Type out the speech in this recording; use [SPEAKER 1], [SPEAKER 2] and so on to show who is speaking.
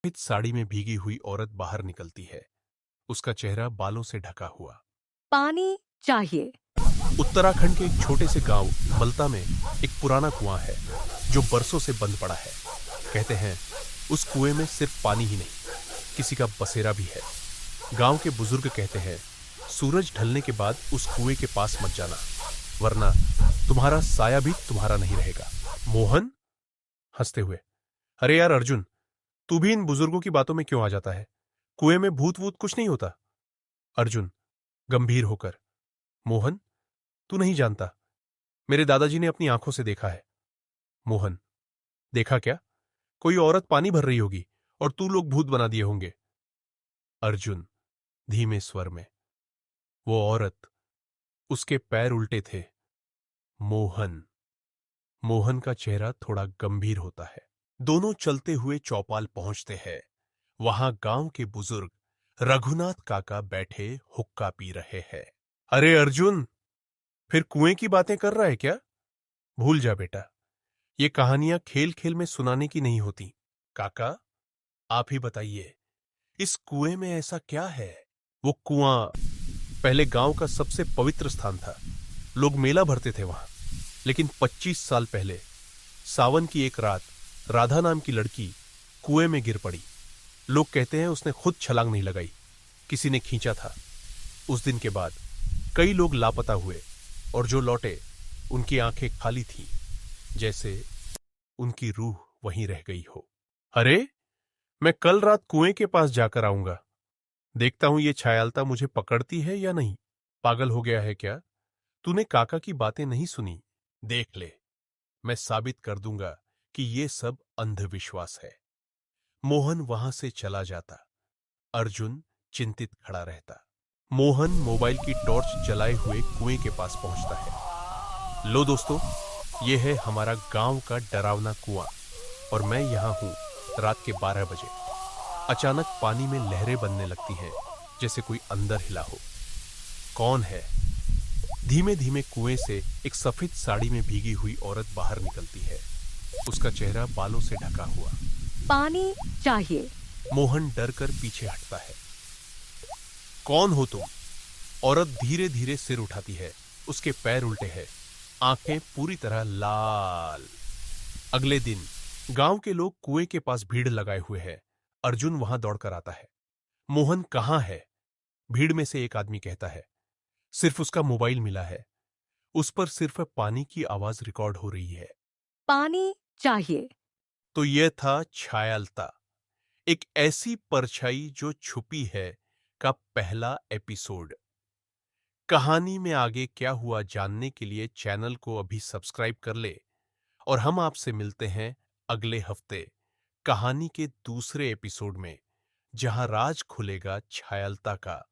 [SPEAKER 1] सफेद साड़ी में भीगी हुई औरत बाहर निकलती है। उसका चेहरा बालों से ढका हुआ।
[SPEAKER 2] पानी चाहिए।
[SPEAKER 1] उत्तराखंड के एक छोटे से गांव मलता में एक पुराना कुआं है जो बरसों से बंद पड़ा है। कहते हैं उस कुएं में सिर्फ पानी ही नहीं, किसी का बसेरा भी है। गांव के बुजुर्ग कहते हैं सूरज ढलने के बाद उस कुएं के पास मत जाना, वरना तुम्हारा साया भी तुम्हारा नहीं रहेगा। मोहन हंसते हुए, अरे यार अर्जुन, तू भी इन बुजुर्गों की बातों में क्यों आ जाता है? कुएं में भूत वूत कुछ नहीं होता। अर्जुन गंभीर होकर, मोहन तू नहीं जानता, मेरे दादाजी ने अपनी आंखों से देखा है। मोहन, देखा क्या? कोई औरत पानी भर रही होगी और तू लोग भूत बना दिए होंगे। अर्जुन धीमे स्वर में, वो औरत, उसके पैर उल्टे थे। मोहन मोहन का चेहरा थोड़ा गंभीर होता है। दोनों चलते हुए चौपाल पहुंचते हैं। वहां गांव के बुजुर्ग रघुनाथ काका बैठे हुक्का पी रहे हैं। अरे अर्जुन, फिर कुएं की बातें कर रहा है क्या? भूल जा बेटा, ये कहानियां खेल खेल में सुनाने की नहीं होती। काका, आप ही बताइए, इस कुएं में ऐसा क्या है? वो कुआं पहले गांव का सबसे पवित्र स्थान था। लोग मेला भरते थे वहां। लेकिन 25 साल पहले सावन की एक रात राधा नाम की लड़की कुएं में गिर पड़ी। लोग कहते हैं उसने खुद छलांग नहीं लगाई, किसी ने खींचा था। उस दिन के बाद कई लोग लापता हुए, और जो लौटे उनकी आंखें खाली थीं, जैसे उनकी रूह वहीं रह गई हो। अरे, मैं कल रात कुएं के पास जाकर आऊंगा। देखता हूं ये छायालता मुझे पकड़ती है या नहीं। पागल हो गया है क्या? तूने काका की बातें नहीं सुनी? देख ले, मैं साबित कर दूंगा कि ये सब अंधविश्वास है। मोहन वहां से चला जाता। अर्जुन चिंतित खड़ा रहता। मोहन मोबाइल की टॉर्च जलाए हुए कुएं के पास पहुंचता है। लो दोस्तों, ये है हमारा गांव का डरावना कुआं, और मैं यहां हूं रात के 12 बजे। अचानक पानी में लहरें बनने लगती हैं, जैसे कोई अंदर हिला हो। कौन है? धीमे धीमे कुएं से एक सफेद साड़ी में भीगी हुई औरत बाहर निकलती है। उसका चेहरा बालों से ढका हुआ।
[SPEAKER 2] पानी चाहिए।
[SPEAKER 1] मोहन डर कर पीछे हटता है। कौन हो तुम? औरत धीरे धीरे सिर उठाती है। उसके पैर उल्टे हैं, आंखें पूरी तरह लाल। अगले दिन गांव के लोग कुएं के पास भीड़ लगाए हुए हैं। अर्जुन वहां दौड़कर आता है। मोहन कहां है? भीड़ में से एक आदमी कहता है, सिर्फ उसका मोबाइल मिला है, उस पर सिर्फ पानी की आवाज रिकॉर्ड हो रही है।
[SPEAKER 2] पानी चाहिए।
[SPEAKER 1] तो यह था छायालता, एक ऐसी परछाई जो छुपी है का पहला एपिसोड। कहानी में आगे क्या हुआ जानने के लिए चैनल को अभी सब्सक्राइब कर ले, और हम आपसे मिलते हैं अगले हफ्ते कहानी के दूसरे एपिसोड में, जहां राज खुलेगा छायालता का।